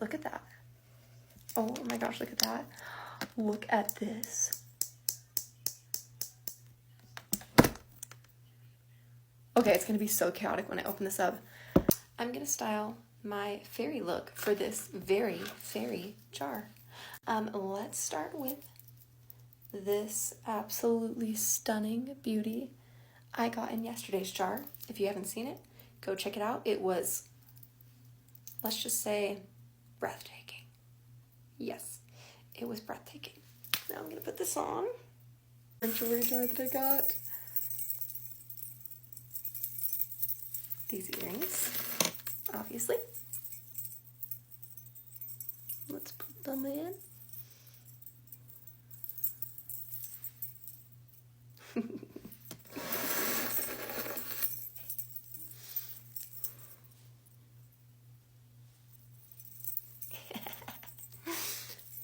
Look at that. Oh my gosh, look at that. Look at this. Okay, it's gonna be so chaotic when I open this up. I'm gonna style my fairy look for this very fairy jar. Let's start with this absolutely stunning beauty I got in yesterday's jar. If you haven't seen it, go check it out. It was, let's just say, breathtaking. Yes, it was breathtaking. Now I'm gonna put this on. The jewelry jar that I got. These earrings, obviously. Let's put them in.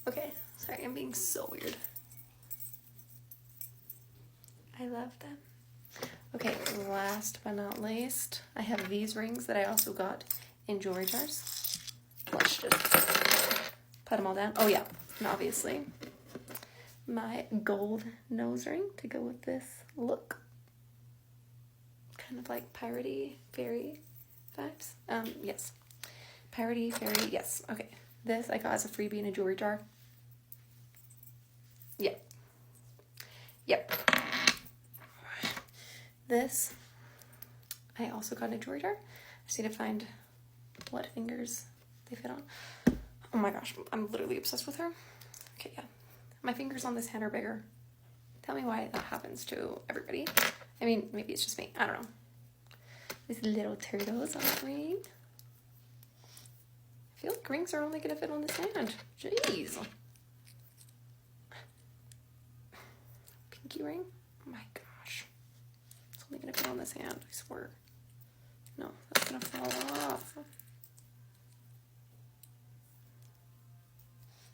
Okay, sorry, I'm being so weird. I love them. Okay, last but not least, I have these rings that I also got in jewelry jars. Let's just put them all down. Oh yeah, and obviously my gold nose ring to go with this look. Kind of like piratey fairy vibes. Yes. Piratey fairy, yes. Okay. This I got as a freebie in a jewelry jar. Yep. Yep. This I also got in a jewelry jar. I just need to find what fingers they fit on. Oh my gosh, I'm literally obsessed with her. Okay, yeah. My fingers on this hand are bigger. Tell me why that happens to everybody. I mean, maybe it's just me. I don't know. These little turtles on the ring. I feel like rings are only going to fit on this hand. Jeez. Pinky ring? Oh my gosh. It's only going to fit on this hand, I swear. No, that's going to fall off.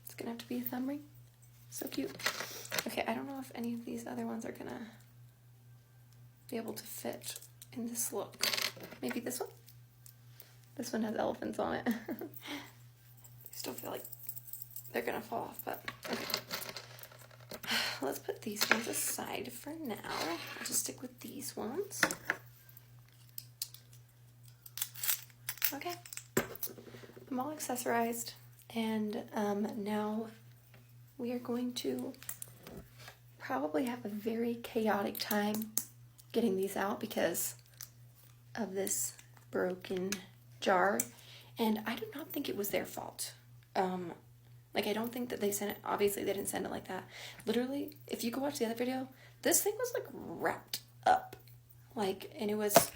It's going to have to be a thumb ring. So cute. Okay, I don't know if any of these other ones are going to be able to fit in this look. Maybe this one? This one has elephants on it. I still feel like they're going to fall off, but okay. Let's put these ones aside for now. I'll just stick with these ones. Okay. I'm all accessorized, and now we are going to probably have a very chaotic time getting these out because of this broken jar, and I do not think it was their fault. Like, I don't think that they sent it, obviously they didn't send it like that. Literally, if you go watch the other video, this thing was like wrapped up. Like, and it was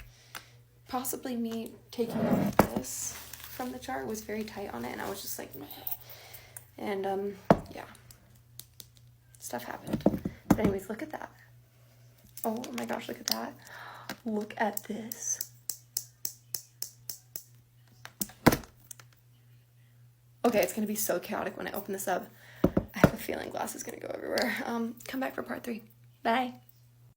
possibly me taking off this from the jar. It was very tight on it, and I was just like, meh. And yeah, stuff happened. But anyways, look at that. Oh my gosh, look at that. Look at this. Okay, it's gonna be so chaotic when I open this up. I have a feeling glass is gonna go everywhere. Come back for part 3. Bye.